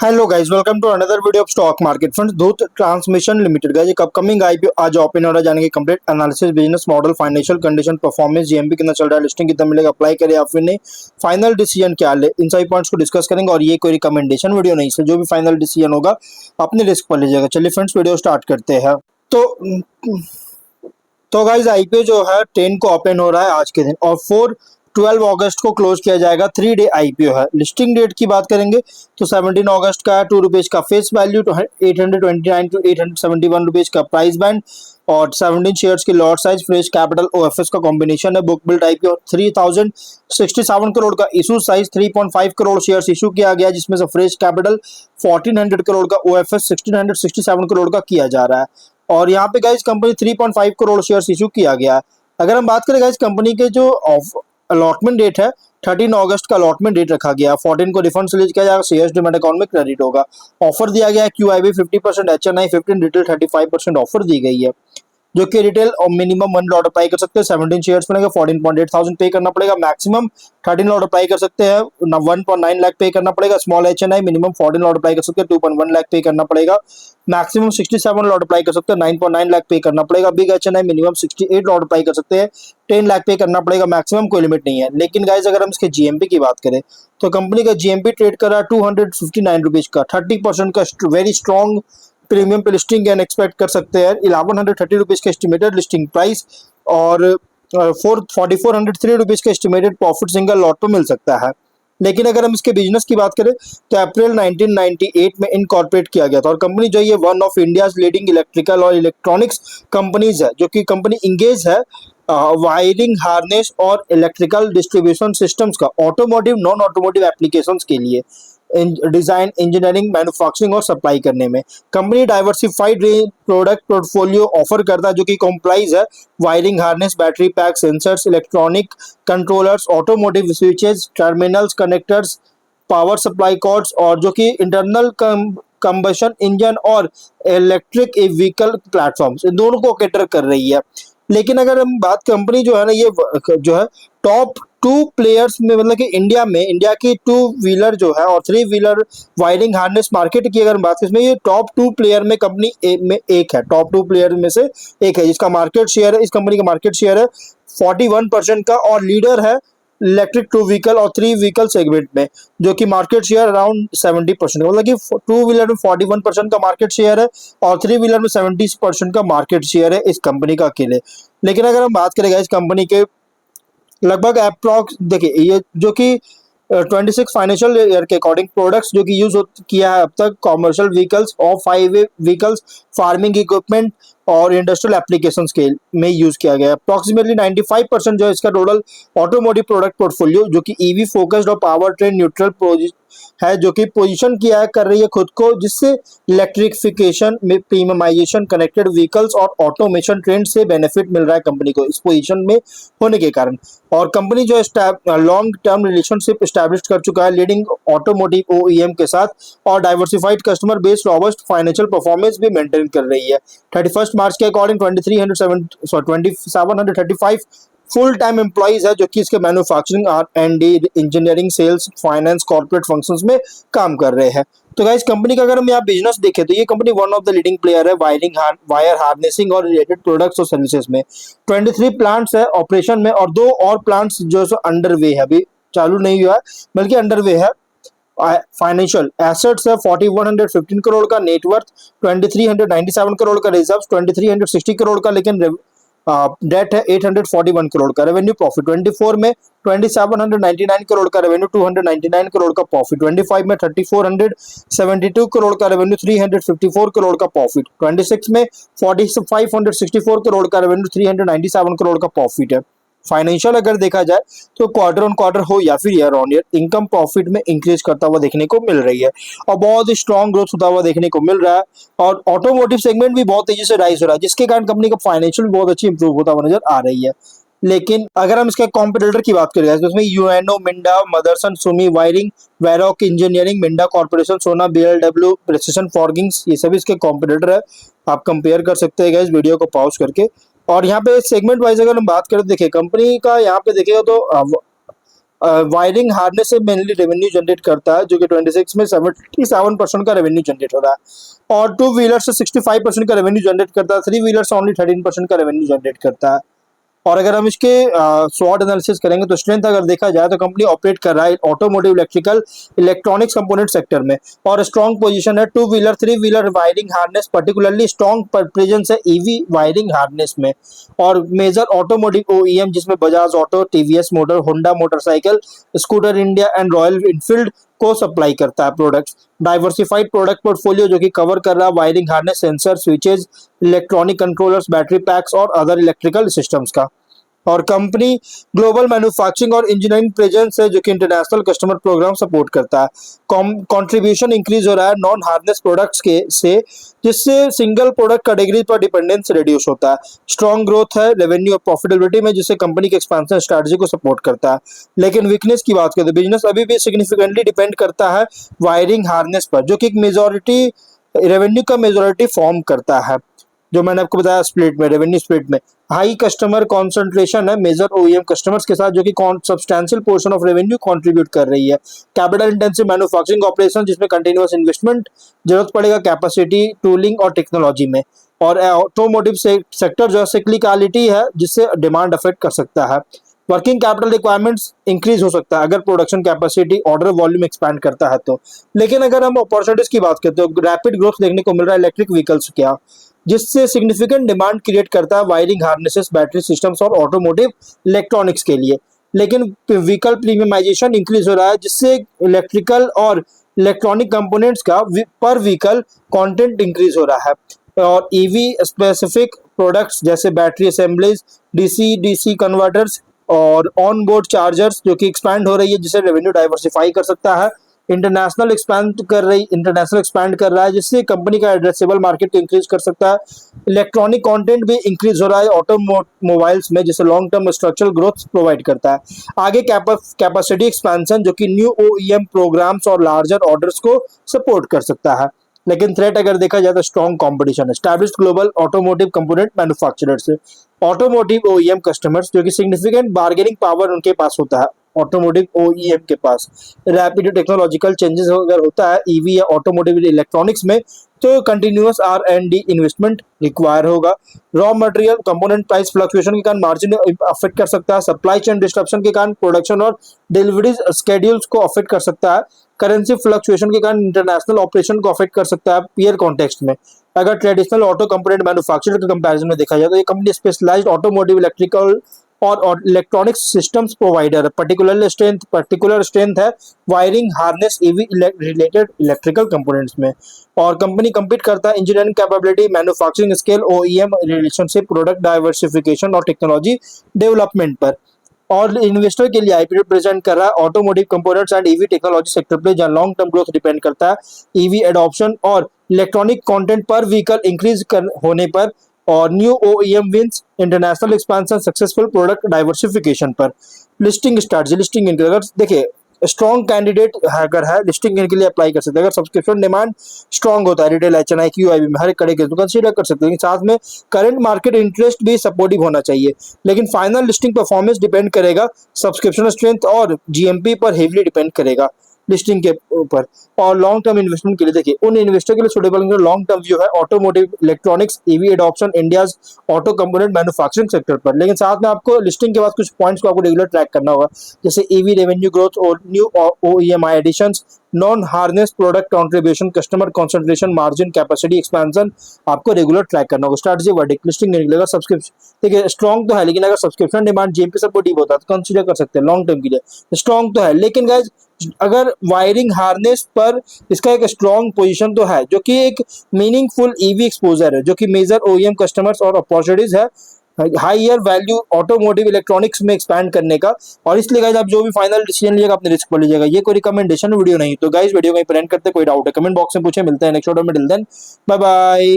Hello guys, welcome to another video of stock market friends. Dhoot transmission limited guys एक upcoming IPO आज open हो रहा है। जानेंगे complete analysis, business model, financial condition, performance, GMP कितना चल रहा है, लिस्टिंग कितना मिलेगा, अप्लाई करें या फिर नहीं, फाइनल डिसीजन क्या ले, इन सभी पॉइंट्स को डिस्कस करेंगे। और ये कोई रिकमेंडेशन वीडियो नहीं है, जो भी फाइनल डिसीजन होगा अपने रिस्क पर लीजिएगा। चलिए फ्रेंड्स, वीडियो स्टार्ट करते हैं। तो गाइज आईपीओ जो है 10 को ओपन हो रहा है आज के दिन, और 12 अगस्त को क्लोज किया जाएगा। 3 डे आईपीओ है। लिस्टिंग डेट की बात करेंगे तो 17 अगस्त का है। ₹2 का फेस वैल्यू, 829 टू 871 रुपीज का प्राइस बैंड, और 17 शेयर्स की lot size, fresh capital, OFS का कॉम्बिनेशन है। बुक बिल्ड आईपीओ 3067 करोड़ का issue size, 3.5 crore shares issue किया गया, जिसमें से फ्रेश कैपिटल 1400 करोड़ का, ओएफएस 1667 करोड़ का किया जा रहा है। और यहाँ पे guys company 3.5 crore shares issue किया गया है। अगर हम बात करें गाइज कंपनी के जो अलॉटमेंट डेट है, 13 अगस्त का अलॉटमेंट डेट रखा गया। 14 को रिफंड रिलीज किया जाएगा, शेयर्स डिमेट अकाउंट में क्रेडिट होगा। ऑफर दिया गया है क्यूआईबी 50%, एचएनआई 15, रिटेल 35% ऑफर दी गई है, जो कि रिटेल और मिनिमम 1 लॉट अप्लाई कर सकते हैं। 17 शेयर्स मिलेंगे, 14.8 पे करना पड़ेगा। मैक्सिमम 13 लॉट अप्लाई कर सकते हैं, 1.9 लाख पे करना पड़ेगा। Small HNI minimum 14 lot apply कर सकते हैं, 2.1 लाख पे करना पड़ेगा। मैक्सिमम 67 लॉट अप्लाई कर सकते हैं, 9.9 लाख पे करना पड़ेगा। Big HNI minimum 68 lot apply कर सकते हैं, 10 लाख पे करना पड़ेगा। मैक्सिमम कोई लिमिट नहीं है। लेकिन गाइज अगर हम इसके जीएमपी की बात करें तो कंपनी का जीएमपी ट्रेड कर रहा है 259 रुपीज का, 30% का वेरी स्ट्रॉन्ग प्रीमियम पे लिस्टिंग कैन एक्सपेक्ट कर सकते हैं। 1130 रुपीज का एस्टिमेटेड लिस्टिंग प्राइस, और 4403 रुपीज का एस्टिमेटेड प्रॉफिट सिंगल लॉट पे मिल सकता है। लेकिन अगर हम इसके बिजनेस की बात करें तो अप्रैल 1998 में इनकॉर्पोरेट किया गया था, और कंपनी जो है one of India's leading electrical और इलेक्ट्रॉनिक्स कंपनीज है, जो कि कंपनी इंगेज है वायरिंग, हार्नेस और इलेक्ट्रिकल डिस्ट्रीब्यूशन सिस्टम्स का ऑटोमोटिव, नॉन ऑटोमोटिव एप्लीकेशंस के लिए डिजाइन, इंजीनियरिंग, मैन्युफैक्चरिंग और सप्लाई करने में। Company diversified range product portfolio offer करता है, जो कि कॉम्प्लाइज है wiring, harness, battery pack, sensors, electronic controllers, automotive switches, terminals, connectors, power supply cords, और जो कि इंटरनल कंबशन इंजन और इलेक्ट्रिक व्हीकल प्लेटफॉर्म्स, इन दोनों को कैटर कर रही है। लेकिन अगर हम बात, कंपनी जो है ना, ये जो है टॉप 2 प्लेयर्स में, मतलब कि इंडिया में, इंडिया की 2 व्हीलर जो है और 3 व्हीलर वायरिंग हार्नेस मार्केट की अगर हम बात करें, इसमें ये टॉप 2 प्लेयर में कंपनी में एक है, टॉप 2 प्लेयर में से एक है, जिसका मार्केट शेयर है, इस कंपनी का मार्केट शेयर है 41% का, और लीडर है इलेक्ट्रिक 2 व्हीकल और 3 व्हीकल सेगमेंट में, जो कि मार्केट शेयर अराउंड 70%, मतलब कि 2 व्हीलर में 41% का मार्केट शेयर है और 3 व्हीलर में 70% का मार्केट शेयर है इस कंपनी का अकेले। लेकिन अगर हम बात करेंगे इस कंपनी के लगभग अप्रॉक्स, देखिए ये जो कि 26 फाइनेंशियल ईयर के अकॉर्डिंग प्रोडक्ट्स जो कि यूज किया है अब तक, commercial vehicles, of highway vehicles, farming equipment और इंडस्ट्रियल एप्लीकेशंस के में यूज किया गया है। अप्रॉक्सीमेटली 95% जो है इसका टोटल ऑटोमोटिव प्रोडक्ट पोर्टफोलियो, जो कि ईवी फोकस्ड और पावर ट्रेन न्यूट्रल है, जो कि पोजीशन किया है, कर रही है खुद को, जिससे इलेक्ट्रिफिकेशन में प्रीमियमाइजेशन, कनेक्टेड व्हीकल्स और ऑटोमेशन ट्रेंड से बेनिफिट मिल रहा है कंपनी को इस पोजीशन में होने के कारण। और कंपनी जो लॉन्ग टर्म रिलेशनशिप स्टैब्लिश कर चुका है लीडिंग ऑटोमोटिव ओईएम के साथ, और diversified customer base, robust financial performance भी मेंटेन कर रही है। 31 मार्च के अकॉर्डिंग 2735 फुल टाइम एम्प्लॉइज है, जो कि इसके manufacturing, R&D, engineering, sales, finance, corporate functions में काम कर रहे हैं। तो गाइस कंपनी का अगर हम यहाँ बिजनेस देखें तो ये company one of the leading player है वायरिंग, वायर हार्नेसिंग और रिलेटेड प्रोडक्ट्स और सर्विसेज में। 23 प्लांट्स है ऑपरेशन में, और 2 और प्लांट्स जो है अंडर वे है, अभी चालू नहीं हुआ है बल्कि अंडर वे है। फाइनेंशियल एसेट्स है 4115 करोड़ का, नेटवर्थ 2397 करोड़ का, रिजर्व 2360 करोड़ का, लेकिन डेट है 841 करोड़ का। रेवेन्यू प्रॉफिट 24 में 2799 करोड़ का रेवेन्यू, 299 करोड़ का प्रॉफिट। 25 में 3472 करोड़ का रेवेन्यू, 354 करोड़ का प्रॉफिट। 26 में 4564 करोड़ का रेवेन्यू, 397 करोड़ का प्रॉफिट है। फाइनेंशियल अगर देखा जाए तो क्वार्टर ऑन क्वार्टर हो या फिर year on year, income profit में इंक्रीज करता हुआ देखने को मिल रही है, और बहुत ही स्ट्रॉन्ग ग्रोथ होता हुआ देखने को मिल रहा है। और ऑटोमोटिव सेगमेंट भी बहुत तेजी से राइज हो रहा है, जिसके कारण कंपनी का फाइनेंशियल भी बहुत अच्छी इंप्रूव होता हुआ नजर आ रही है। लेकिन अगर हम इसके कॉम्पिटिटर की बात करें तो इसमें Uno, Minda, Motherson, Sumi wiring, Varroc engineering, Minda corporation, Sona, BLW, precision forgings, ये सभी इसके कॉम्पिटिटर है। आप कंपेयर कर सकते हैं इस वीडियो को पॉज करके। और यहाँ पे सेगमेंट वाइज अगर हम बात करें तो देखिए कंपनी का यहाँ पे देखिएगा तो वायरिंग हार्नेस से मेनली रेवेन्यू जनरेट करता है, जो कि 26 में 77% का रेवेन्यू जनरेट हो रहा है। और टू व्हीलर से 65% का रेवेन्यू जनरेट करता है, थ्री व्हीलर से ओनली 13% का रेवेन्यू जनरेट करता है। और अगर हम इसके स्वॉट एनालिसिस करेंगे तो स्ट्रेंथ अगर देखा जाए तो कंपनी ऑपरेट कर रहा है automotive electrical electronics component sector में, और स्ट्रॉन्ग पोजीशन है two wheeler three wheeler wiring harness, particularly strong presence है ईवी वायरिंग हार्नेस में। और मेजर ऑटोमोटिव ओईएम जिसमें Bajaj auto, TVS motor, Honda motorcycle, scooter India and royal Enfield को supply करता है प्रोडक्ट्स। डाइवर्सिफाइड प्रोडक्ट पोर्टफोलियो जो कि कवर कर रहा है wiring harness, sensor, switches, electronic controllers, battery PACS और अदर इलेक्ट्रिकल सिस्टम्स का। और कंपनी ग्लोबल मैन्युफैक्चरिंग और इंजीनियरिंग प्रेजेंस है जो कि इंटरनेशनल कस्टमर प्रोग्राम सपोर्ट करता है। कंट्रीब्यूशन इंक्रीज हो रहा है नॉन हार्नेस प्रोडक्ट्स के से, जिससे सिंगल प्रोडक्ट कैटेगरी पर डिपेंडेंस रिड्यूस होता है। स्ट्रॉन्ग ग्रोथ है रेवेन्यू और प्रॉफिटेबिलिटी में, जिससे कंपनी के एक्सपेंशन स्ट्रेटजी को सपोर्ट करता है। लेकिन वीकनेस की बात करें तो बिजनेस अभी भी सिग्निफिकेंटली डिपेंड करता है वायरिंग हार्नेस पर, जो कि एक मेजॉरिटी रेवेन्यू का मेजॉरिटी फॉर्म करता है। जो मैंने आपको बताया स्प्लिट में, रेवेन्यू स्प्लिट में हाई कस्टमर कॉन्सेंट्रेशन है मेजर ओईएम कस्टमर्स के साथ, जो कि substantial portion of revenue contribute कर रही है। कैपिटल इंटेंसिव मैन्युफैक्चरिंग ऑपरेशन जिसमें कंटिन्यूअस इन्वेस्टमेंट जरूरत पड़ेगा कैपेसिटी, टूलिंग और टेक्नोलॉजी में। और ऑटोमोटिव सेक्टर जो है सिक्लिकलिटी है, जिससे डिमांड अफेक्ट कर सकता है। वर्किंग कैपिटल रिक्वायरमेंट्स इंक्रीज हो सकता है अगर production capacity order volume expand करता है तो। लेकिन अगर हम अपॉर्चुनिटीज की बात करते हो, रैपिड ग्रोथ देखने को मिल रहा है इलेक्ट्रिक व्हीकल्स क्या, जिससे सिग्निफिकेंट डिमांड क्रिएट करता है वायरिंग हार्नेसेस, बैटरी सिस्टम्स और ऑटोमोटिव इलेक्ट्रॉनिक्स के लिए। लेकिन व्हीकल प्रीमियमाइजेशन इंक्रीज हो रहा है, जिससे इलेक्ट्रिकल और इलेक्ट्रॉनिक कंपोनेंट्स का पर व्हीकल कंटेंट इंक्रीज हो रहा है। और ईवी स्पेसिफिक प्रोडक्ट्स जैसे battery assemblies, DC DC converters और ऑन बोर्ड चार्जर्स जो कि एक्सपैंड हो रही है, जिससे रेवेन्यू डाइवर्सिफाई कर सकता है। इंटरनेशनल एक्सपैंड कर रहा है, जिससे कंपनी का एड्रेसेबल मार्केट को इंक्रीज कर सकता है। इलेक्ट्रॉनिक कंटेंट भी इंक्रीज हो रहा है ऑटोमोबाइल्स में, जिससे long term structural growth provide करता है। आगे कैपेसिटी एक्सपेंशन जो कि न्यू ओईएम प्रोग्राम्स और लार्जर ऑर्डर्स को सपोर्ट कर सकता है। लेकिन थ्रेट अगर देखा जाए तो strong competition, established global automotive component manufacturers, automotive OEM customers जो कि सिग्निफिकेंट बार्गेनिंग पावर उनके पास होता है ऑटोमोटिव ओईएम के पास। रैपिड टेक्नोलॉजिकल चेंजेस अगर होता है ईवी या ऑटोमोटिव इलेक्ट्रॉनिक्स में, तो कंटिन्यूअस R&D इन्वेस्टमेंट रिक्वायर होगा। Raw material component price fluctuation के कारण मार्जिन अफेक्ट कर सकता है। सप्लाई चेन डिस्ट्रप्शन के कारण प्रोडक्शन और डिलीवरी स्केड्यूल्स को अफेक्ट कर सकता है। करेंसी फ्लक्चुएशन के कारण इंटरनेशनल ऑपरेशन को अफेक्ट कर सकता है पीयर कॉन्टेक्स्ट में। अगर ट्रेडिशनल ऑटो कंपोनेंट मैन्युफैक्चरर के कंपैरिजन में देखा जाए तो ये कंपनी स्पेशलाइज्ड ऑटोमोटिव इलेक्ट्रिकल और electronics systems provider, particular strength है wiring harness EV related electrical components में। और कंपनी कम्पीट करता है engineering capability, manufacturing scale, OEM relationship, product diversification और टेक्नोलॉजी डेवलपमेंट पर। और इन्वेस्टर के लिए आईपीओ प्रेजेंट कर रहा है automotive components and EV technology sector पे, जहां लॉन्ग टर्म ग्रोथ डिपेंड करता है ईवी एडॉप्शन और इलेक्ट्रॉनिक कंटेंट पर व्हीकल इंक्रीज होने पर, और new OEM wins, international expansion, successful product diversification पर। लिस्टिंग स्ट्रैटेजी, लिस्टिंग इनके अगर देखिए स्ट्रॉन्ग कैंडिडेट अगर है लिस्टिंग के लिए अप्लाई कर सकते हैं। अगर सब्सक्रिप्शन डिमांड स्ट्रॉन्ग होता है रिटेल एचएनआई क्यूआईबी में हर एक कड़े के तो कंसीडर कर सकते हैं। साथ में करंट मार्केट इंटरेस्ट भी सपोर्टिव होना चाहिए। लेकिन फाइनल लिस्टिंग परफॉर्मेंस डिपेंड करेगा सब्सक्रिप्शन स्ट्रेंथ और जीएमपी पर हेवीली डिपेंड करेगा लिस्टिंग के ऊपर। और लॉन्ग टर्म इन्वेस्टमेंट के लिए देखिए उन इन्वेस्टर के लिए सुटेबल लॉन्ग टर्म व्यू है automotive electronics EV adoption India's auto component manufacturing sector पर। लेकिन साथ में आपको लिस्टिंग के बाद कुछ पॉइंट्स को आपको रेगुलर ट्रैक करना होगा, जैसे ईवी रेवेन्यू ग्रोथ और new OEM additions, non harness product contribution, customer concentration, margin, capacity expansion आपको रेगुलर ट्रैक करना होगा। स्ट्रैटेजी वर्डिक्ट, लिस्टिंग निकलेगा सब्सक्रिप्शन देखिए स्ट्रॉन्ग तो है, लेकिन अगर सब्सक्रिप्शन डिमांड जीएमपी सपोर्टिव होता है तो कंसीडर कर सकते हैं लॉन्ग टर्म के लिए। स्ट्रॉन्ग तो है, लेकिन गाइज अगर वायरिंग हार्नेस पर इसका एक स्ट्रॉन्ग पोजीशन तो है, जो कि एक मीनिंगफुल ईवी एक्सपोजर है, जो कि मेजर ओईएम कस्टमर्स और अपॉर्चुनिटीज है हायर वैल्यू ऑटोमोटिव इलेक्ट्रॉनिक्स में एक्सपैंड करने का। और इसलिए गाइज आप जो भी फाइनल डिसीजन लीजिएगा अपने रिस्क पर लीजिएगा, ये कोई रिकमेंडेशन वीडियो नहीं। तो गाइज वीडियो कहीं प्रेजेंट करते कोई डाउट है कमेंट बॉक्स में पूछे। मिलते हैं नेक्स्ट वीडियो में, टिल देन बाय बाय।